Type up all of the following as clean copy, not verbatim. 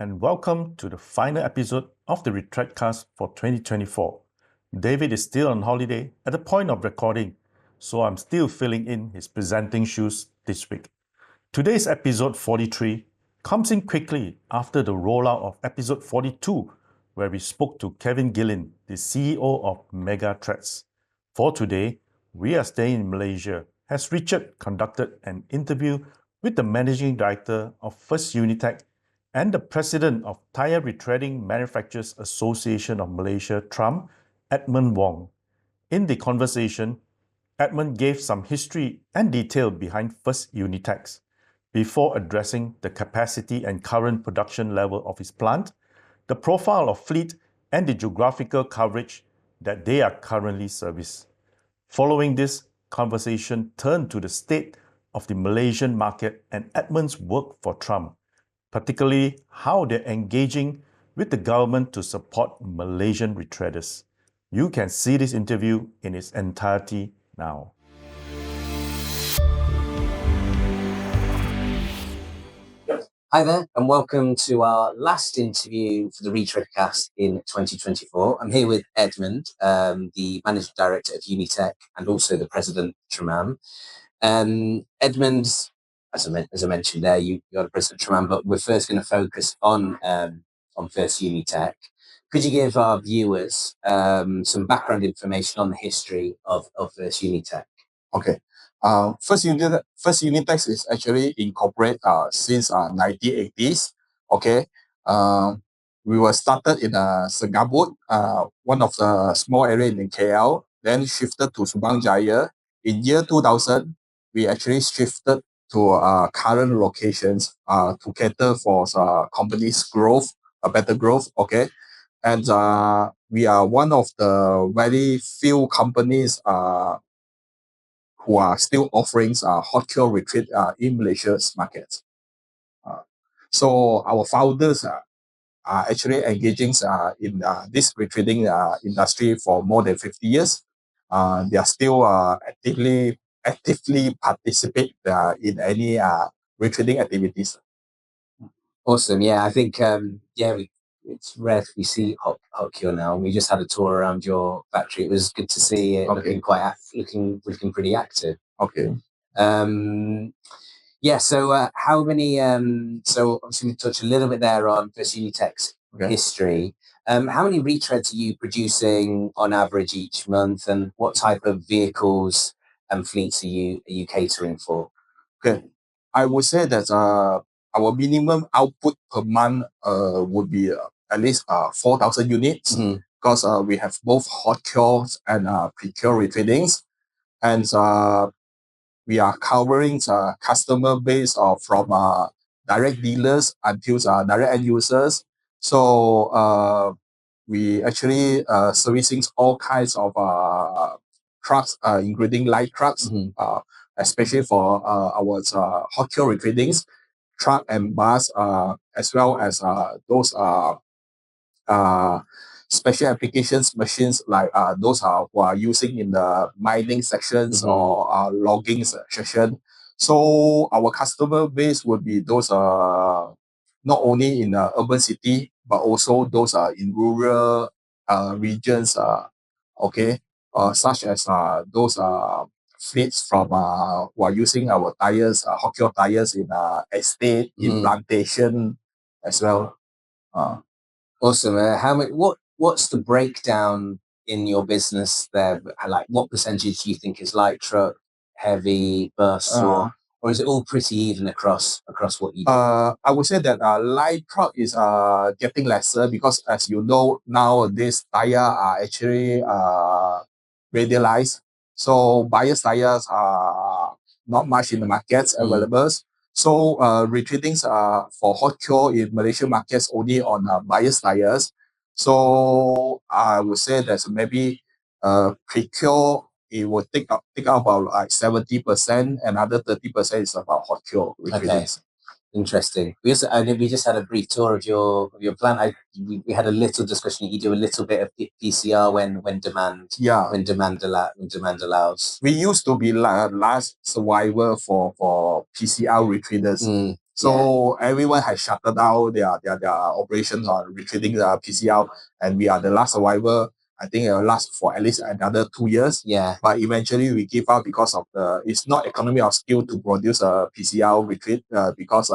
and welcome to the final episode of the Retreadcast for 2024. David is still on holiday at the point of recording, so I'm still filling in his presenting shoes this week. Today's episode 43 comes in quickly after the rollout of episode 42, where we spoke to Kevin Gillen, the CEO of Retreads. For today, we are staying in Malaysia as Richard conducted an interview with the Managing Director of First Unitex and the President of Tyre Retreading Manufacturers Association of Malaysia, TRMAM, Edmund Wong. In the conversation, Edmund gave some history and detail behind First Unitex before addressing the capacity and current production level of his plant, the profile of fleet, and the geographical coverage that they are currently service. Following this, conversation turned to the state of the Malaysian market and Edmund's work for TRMAM, particularly how they're engaging with the government to support Malaysian retreaders. You can see this interview in its entirety now. Hi there, and welcome to our last interview for the Retreadcast in 2024. I'm here with Edmund, the Managing Director of Unitex and also the President of TRMAM. Edmund, as I mentioned there, you're the President of TRMAM, but we're first going to focus on First Unitex. Could you give our viewers some background information on the history of First Unitex? Okay. First Unitex is actually incorporated since 1980s. Okay. We were started in Segambut, one of the small area in KL, then shifted to Subang Jaya. In year 2000, we actually shifted to current locations to cater for company's growth, a better growth. Okay. And we are one of the very few companies who are still offering hot cure retreat in Malaysia's market. So our founders are actually engaging in this retreading industry for more than 50 years. They are still actively participate in any retreading activities. Awesome. Yeah, I think it's rare to see hot cure now. We just had a tour around your factory. It was good to see it looking looking pretty active. Okay. So how many? So obviously we touched a little bit there on First Unitex history. How many retreads are you producing on average each month, and what type of vehicles and fleets are you catering for? Okay, I would say that our minimum output per month would be at least 4,000 units, because we have both hot cures and pre-cure retreadings, and we are covering customer base from direct dealers until direct end users. So we actually servicing all kinds of trucks, including light trucks, especially for our hot cure retreadings, truck and bus, as well as those special applications machines like those who are using in the mining sections or logging section. So our customer base would be those not only in urban city, but also those in rural regions, such as those fleets from who are using our tires, hot cure tires in estate, in plantation as well. Awesome. What's the breakdown in your business there? Like, what percentage do you think is light truck, heavy, bus, or is it all pretty even across what you do? I would say that light truck is getting lesser because, as you know, nowadays tire are actually radialized. So buyers tires are not much in the markets available. So retreadings for hot cure in Malaysian markets only on buyers tires. So I would say that maybe pre-cure, it will take up about like 70%, another 30% is about hot cure retreadings. Okay. Interesting. We just had a brief tour of your plant. We had a little discussion. You do a little bit of PCR when demand allows. We used to be last survivor for PCR retreaders. So everyone has shuttered down their operations on retreating the PCL, and we are the last survivor. I think it will last for at least another 2 years. Yeah. But eventually we give up because of it's not economy of scale to produce a PCL retreat because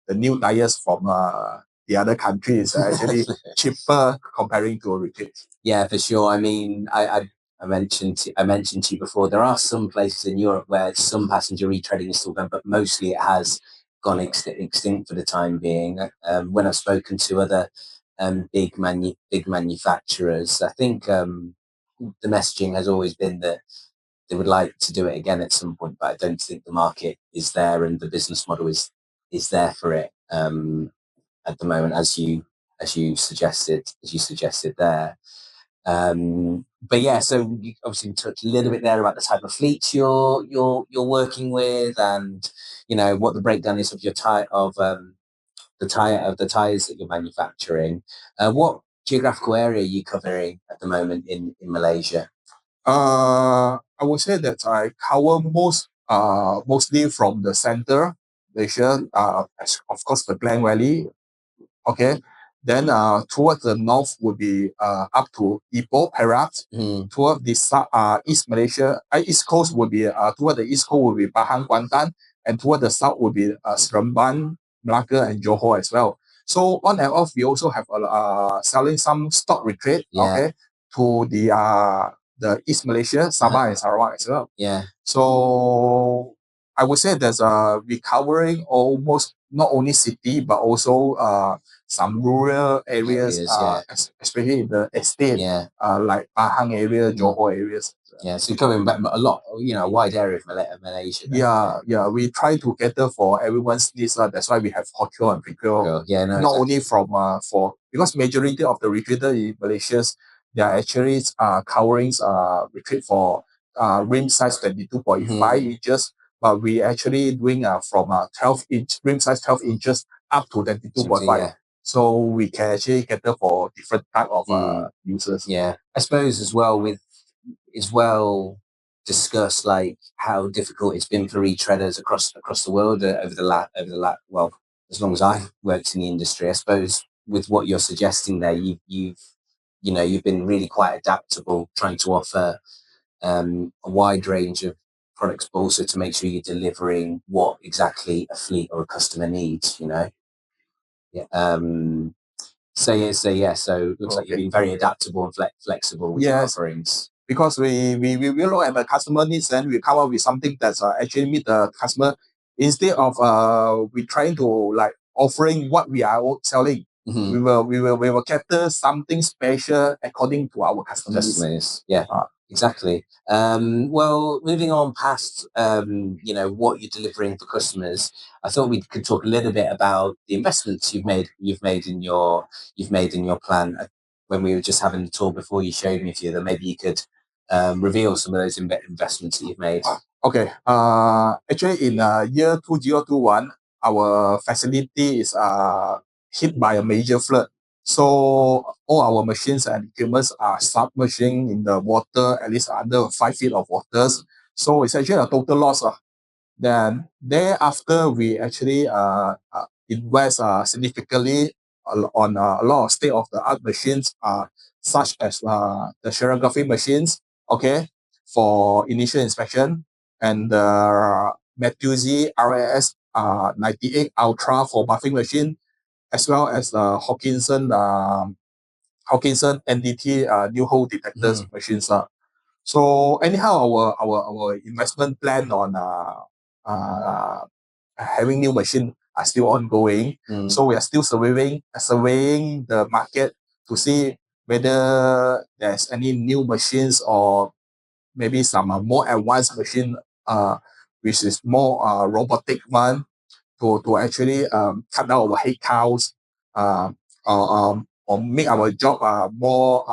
the new tyres from the other country is actually cheaper comparing to a retreat. Yeah, for sure. I mean, I mentioned to you before, there are some places in Europe where some passenger retreading is still going, but mostly it has gone extinct for the time being. When I've spoken to other big manufacturers, I think the messaging has always been that they would like to do it again at some point, but I don't think the market is there and the business model is there for it at the moment, as you suggested there. But yeah, so you obviously talked a little bit there about the type of fleets you're working with, and what the breakdown is of your the tires that you're manufacturing. What geographical area are you covering at the moment in Malaysia? I would say that I cover mostly from the center Malaysia, of course the Klang Valley. Okay. Then towards the north would be up to Ipoh, Perak. Toward the East Malaysia, East Coast would be toward the East Coast would be Pahang, Kuantan, and toward the south would be Seremban, Melaka, and Johor as well. So on and off, we also have selling some stock retread, okay, to the East Malaysia, Sabah and Sarawak as well. Yeah. So I would say there's we covering almost not only city but also some rural areas, especially in the estate, like Pahang area, Johor areas. Yeah, so you're covering a lot, a wide area of Malaysia. Yeah. We try to cater for everyone's needs. That's why we have hotels and retail. Yeah, no, not only from because majority of the retreater in Malaysia, they are actually covering retreat for rim size 22.5 inches. But we actually doing from 12 inch rim size 12 inches up to 22.5. So we can actually cater for different type of users. Yeah, I suppose as well it's well discussed like how difficult it's been for retreaders across the world over the well, as long as I've worked in the industry. I suppose with what you're suggesting there, you've been really quite adaptable, trying to offer a wide range of products, but also to make sure you're delivering what exactly a fleet or a customer needs. So it looks like you're being very adaptable and flexible with your offerings. Because we look at the customer needs and we come up with something that's actually meet the customer, instead of we trying to like offering what we are selling. We will cater something special according to our customers. Yeah, exactly. Well, moving on past what you're delivering for customers, I thought we could talk a little bit about the investments you've made in your plan. When we were just having the tour before, you showed me a few of them. Maybe you could reveal some of those investments that you've made. Okay. Actually, in year 2021, our facility is hit by a major flood. So all our machines and equipment are submerging in the water, at least under 5 feet of waters. So it's actually a total loss. Then thereafter, we actually invest significantly on a lot of state-of-the-art machines, such as the Geographical machines, okay, for initial inspection, and the Matteuzzi RAS 98 Ultra for buffing machine, as well as the Hawkinson NDT new hole detectors machines. So anyhow, our investment plan on having new machine are still ongoing. So we are still surveying the market to see whether there's any new machines or maybe some more advanced machine, which is more robotic one to actually cut down our head counts, or make our job more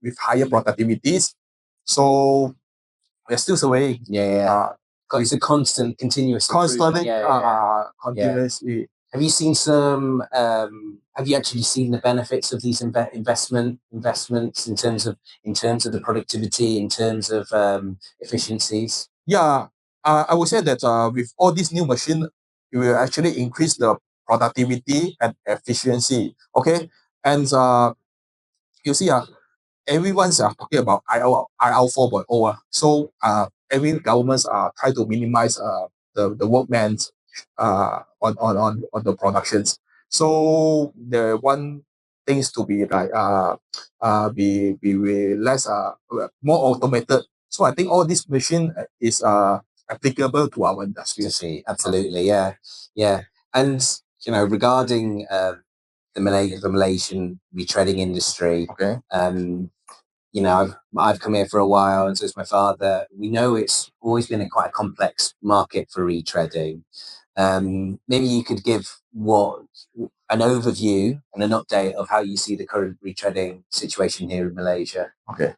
with higher productivities. So we're still surveying. It's a constant, continuous constantly, continuously. Have you seen some? Have you actually seen the benefits of these investments in terms of the productivity, in terms of efficiencies? Yeah, I would say that with all these new machine, it will actually increase the productivity and efficiency. Okay, and you see, everyone's talking about IL 4.0. So every governments try to minimize the workmen's on the productions. So the one things to be like be less more automated. So I think all this machine is applicable to our industry. Absolutely, yeah, yeah. And regarding the Malaysian retreading industry, Okay. I've come here for a while, and so is my father. We know it's always been quite a complex market for retreading. Maybe you could give an overview and an update of how you see the current retreading situation here in Malaysia. Okay.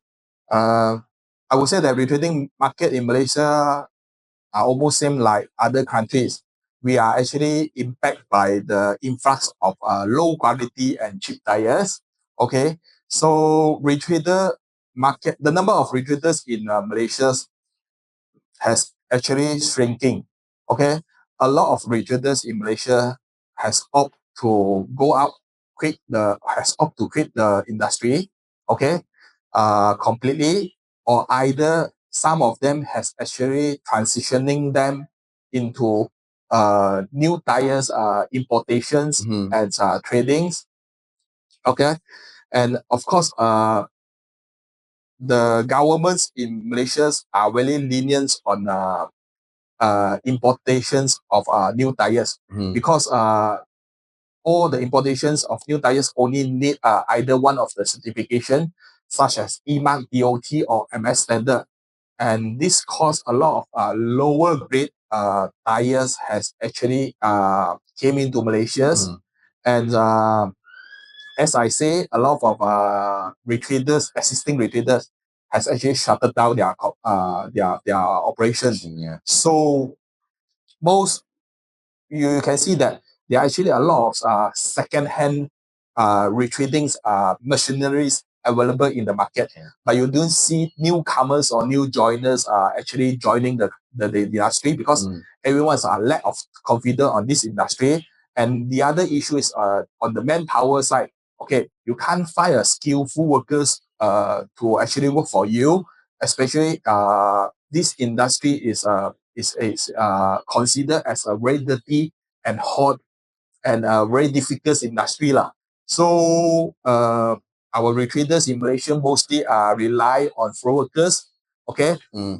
I would say that retreading market in Malaysia are almost same like other countries. We are actually impacted by the influx of low quality and cheap tires. Okay, so retreader market, the number of retreaders in Malaysia has actually shrinking. Okay, a lot of retreaders in Malaysia has opt to go out, has opt to quit the industry. Okay, completely, or either some of them has actually transitioning them into new tires importations and tradings. Okay, and of course the governments in Malaysia are very lenient on importations of new tires because all the importations of new tires only need either one of the certification such as EMARC, DOT or MS standard, and this caused a lot of lower grade tires has actually came into Malaysia, and as I say, a lot of existing retreaders has actually shuttered down their operations. Yeah. So most you can see that there are actually a lot of second-hand retreading machineries available in the market, but you don't see newcomers or new joiners actually joining the industry because everyone's lack of confidence on this industry. And the other issue is on the manpower side. Okay, you can't find a skillful workers to actually work for you, especially this industry is considered as a very dirty and hot and very difficult industry lah. So our retreaders in Malaysia mostly rely on floor workers. Okay,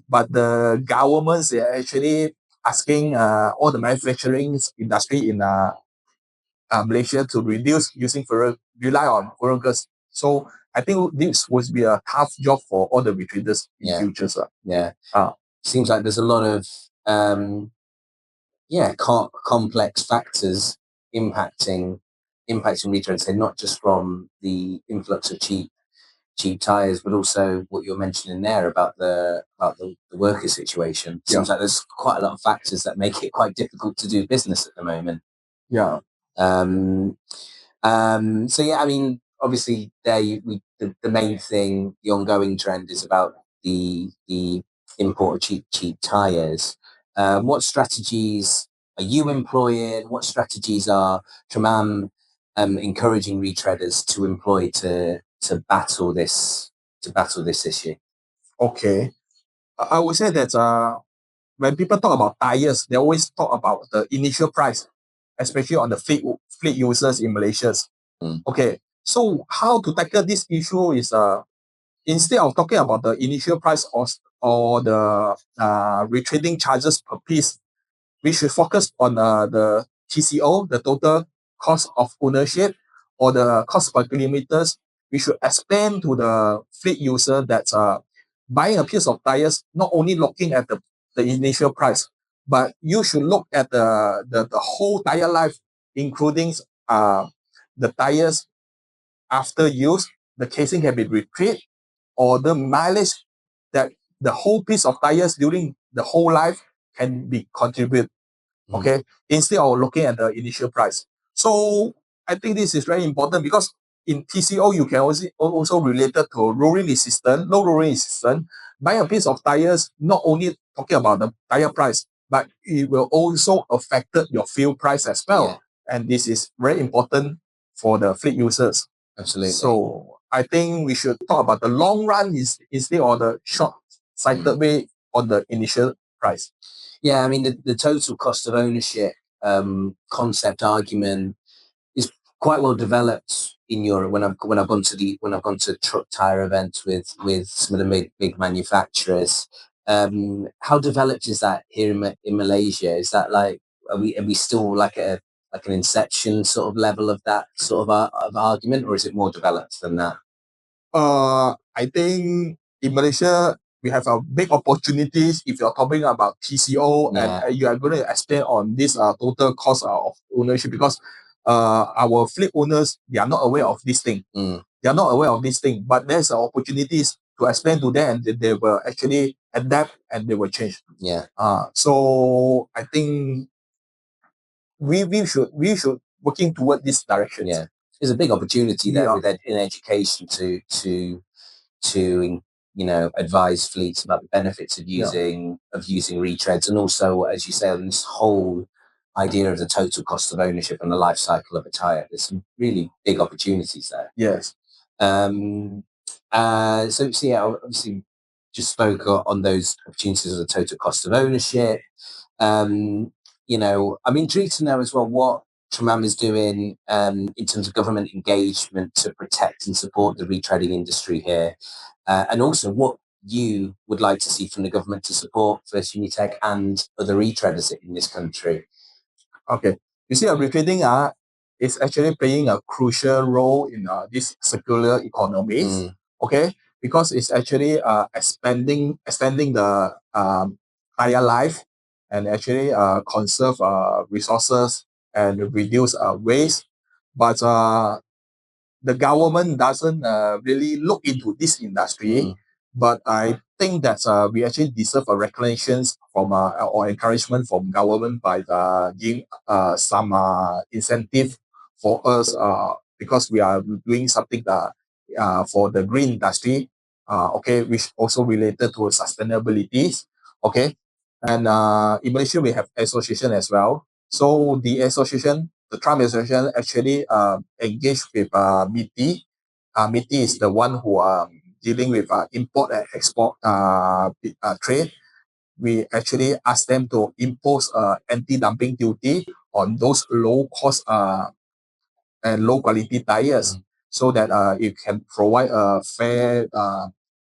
but the governments are actually asking all the manufacturing industry in Malaysia to reduce using rely on foreign workers. So I think this would be a tough job for all the retreaders in future. Yeah. Seems like there's a lot of complex factors impacting retreads, and not just from the influx of cheap tires, but also what you're mentioning there about the worker situation. Seems like there's quite a lot of factors that make it quite difficult to do business at the moment. Yeah. So yeah, I mean, obviously the main thing, the ongoing trend is about the import of cheap tires. What strategies are you employing? What strategies are TRMAM encouraging retreaders to employ to battle this issue? Okay, I would say that when people talk about tires, they always talk about the initial price, especially on the fleet users in Malaysia. Okay, so how to tackle this issue is instead of talking about the initial price or the retrading charges per piece, we should focus on the TCO, the total cost of ownership, or the cost per kilometers. We should explain to the fleet user that buying a piece of tires, not only looking at the initial price, but you should look at the whole tire life, including the tires after use, the casing can be retrieved, or the mileage that the whole piece of tires during the whole life can be contributed. Okay, instead of looking at the initial price. So I think this is very important because in TCO you can also relate it to rolling resistance, low rolling resistance. Buying a piece of tires, not only talking about the tire price, but it will also affect your fuel price as well. Yeah. And this is very important for the fleet users. Absolutely. So I think we should talk about the long run instead of the short-sighted way on the initial price. Yeah, I mean the total cost of ownership concept argument is quite well developed in Europe. When I've gone to truck tire events with some of the big manufacturers, how developed is that here in Malaysia? Is that like are we still like an inception sort of level of that sort of argument, or is it more developed than that? I think in Malaysia we have a big opportunities if you're talking about TCO and you are going to explain on this total cost of ownership, because our fleet owners, they are not aware of this thing. They are not aware of this thing, but there's opportunities to explain to them, and they will actually adapt and they will change. Yeah. So I think we should working toward this direction. Yeah, there's a big opportunity there in education to advise fleets about the benefits of using retreads, and also, as you say, on this whole idea of the total cost of ownership and the life cycle of a tire. There's some really big opportunities there. Yes. So yeah, obviously just spoke on those opportunities of the total cost of ownership. I'm intrigued to know as well what TRMAM is doing in terms of government engagement to protect and support the retreading industry here, and also what you would like to see from the government to support First Unitex and other retreaders in this country. Okay, you see, retreading is actually playing a crucial role in this circular economies. Okay, because it's actually extending the tire life, and actually conserve resources and reduce waste. But the government doesn't really look into this industry. But I think that we actually deserve a recognitions from or encouragement from government by giving some incentive for us because we are doing something for the green industry. Okay, which also related to sustainability. Okay, and in Malaysia we have association as well. So the association, the TRIMM association, actually engaged with MITI. MITI is the one who are dealing with import and export trade. We actually ask them to impose anti-dumping duty on those low cost and low quality tires, so that it can provide a fair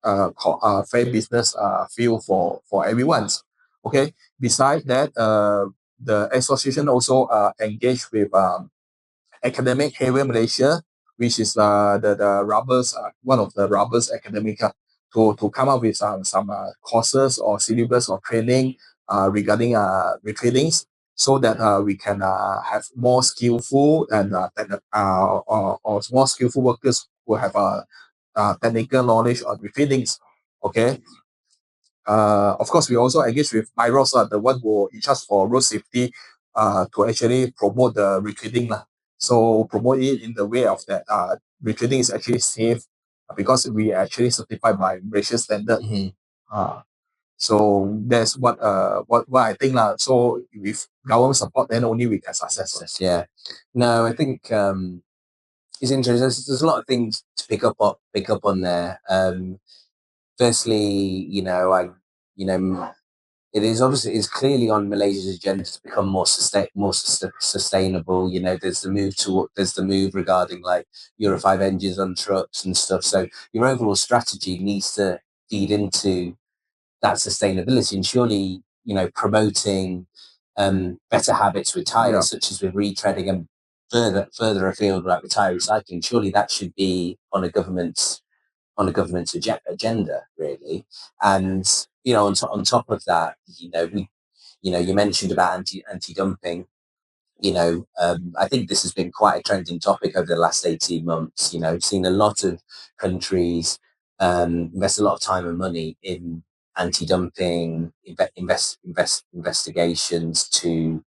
fair business field for everyone. Okay. Besides that, the association also engaged with Academic Haven Malaysia, which is the rubbers one of the rubbers academic to come up with some courses or syllabus or training regarding retreadings, so that we can have more skillful and or more skillful workers who have technical knowledge on retreadings. Okay. Of course, we also engage with BIROS, the one who in charge for road safety, to actually promote the retreading. So promote it in the way of that retreading is actually safe, because we are actually certified by Malaysian standard. So that's what I think lah. So with government support, then only we can success. Yeah. No, I think it's interesting. There's a lot of things to pick up on there. Firstly, it is obviously it's clearly on Malaysia's agenda to become more sustainable. There's the move regarding like Euro 5 engines on trucks and stuff. So your overall strategy needs to feed into that sustainability, and surely promoting better habits with tires, such as with retreading, and further afield like with tire recycling. Surely that should be on a government's agenda, really. And on top of that, you mentioned about anti-dumping. I think this has been quite a trending topic over the last 18 months. Seen a lot of countries invest a lot of time and money in anti-dumping investigations to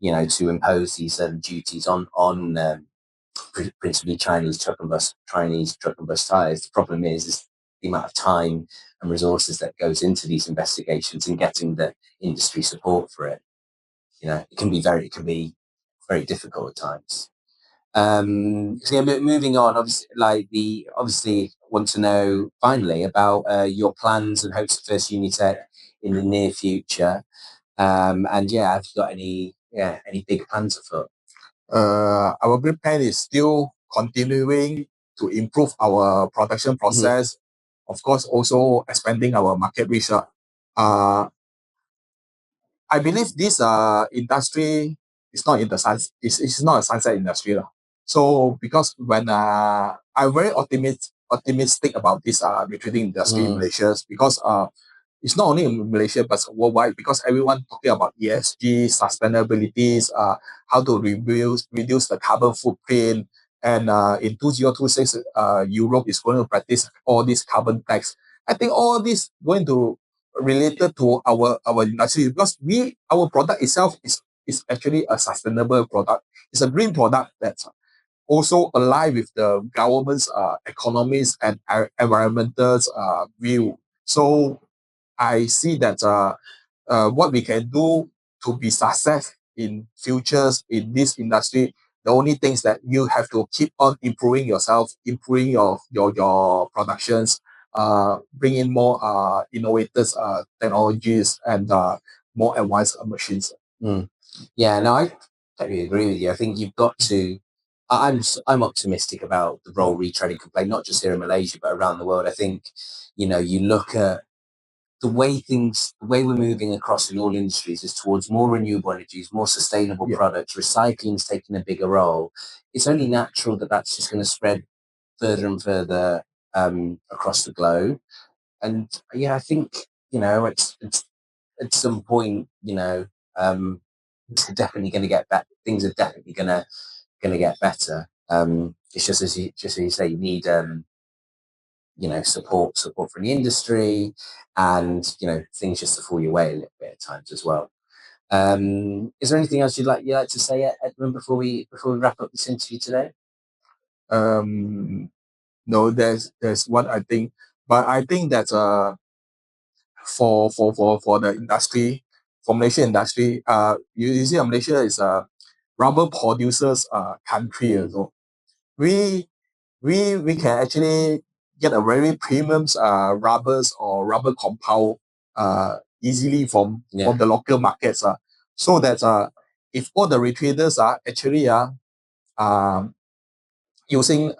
impose these duties on principally Chinese truck and bus tires. The problem is the amount of time and resources that goes into these investigations and getting the industry support for it. It can be very difficult at times. So yeah, moving on, obviously want to know finally about your plans and hopes for First Unitech in the near future. And yeah, have you got any big plans afoot? Our great plan is still continuing to improve our production process. Of course, also expanding our market reach. I believe this industry is not in the sun. It's not a sunset industry. So because when I'm very optimistic about this retreading industry in Malaysia, because it's not only in Malaysia but worldwide, because everyone talking about ESG, sustainability, how to reduce the carbon footprint, and in 2026 Europe is going to practice all these carbon tax. I think all this going to related to our industry, because our product itself is actually a sustainable product. It's a green product that's also aligned with the government's economics and environmental view. So I see that what we can do to be success in futures in this industry, the only things that you have to keep on improving yourself, improving your productions, bring in more innovators technologies and more advanced machines. Yeah, no, I totally agree with you. I think you've got to. I'm optimistic about the role retreading can play, not just here in Malaysia but around the world. I think, you look at the way we're moving across in all industries is towards more renewable energies, more sustainable products. Recycling is taking a bigger role. It's only natural that that's just going to spread further and further across the globe. And yeah, I think it's at some point, it's definitely going to get better. Things are definitely going to get better. It's just as you say, you need support from the industry, and things just to fall your way a little bit at times as well. Is there anything else you'd like to say, Edmund, before we wrap up this interview today? No, there's one I think, but I think that for the industry, for Malaysian industry, you see Malaysia is a rubber producers country. So we can actually get a very premium rubbers or rubber compound easily from the local markets. So that if all the retreaders are actually using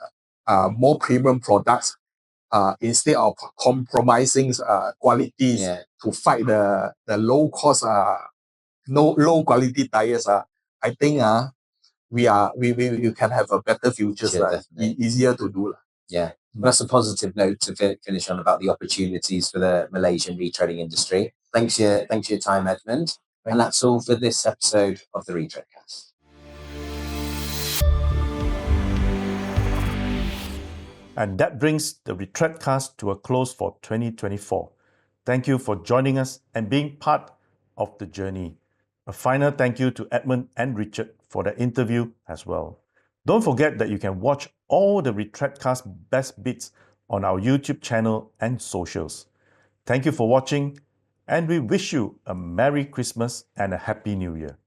more premium products instead of compromising qualities to fight the low cost low quality tires, I think we can have a better future. Easier to do. Yeah, that's a positive note to finish on about the opportunities for the Malaysian retreading industry. Thanks for your time, Edmund. And that's all for this episode of the Retreadcast. And that brings the Retreadcast to a close for 2024. Thank you for joining us and being part of the journey. A final thank you to Edmund and Richard for the interview as well. Don't forget that you can watch all the Retreadcast best bits on our YouTube channel and socials. Thank you for watching, and we wish you a Merry Christmas and a Happy New Year.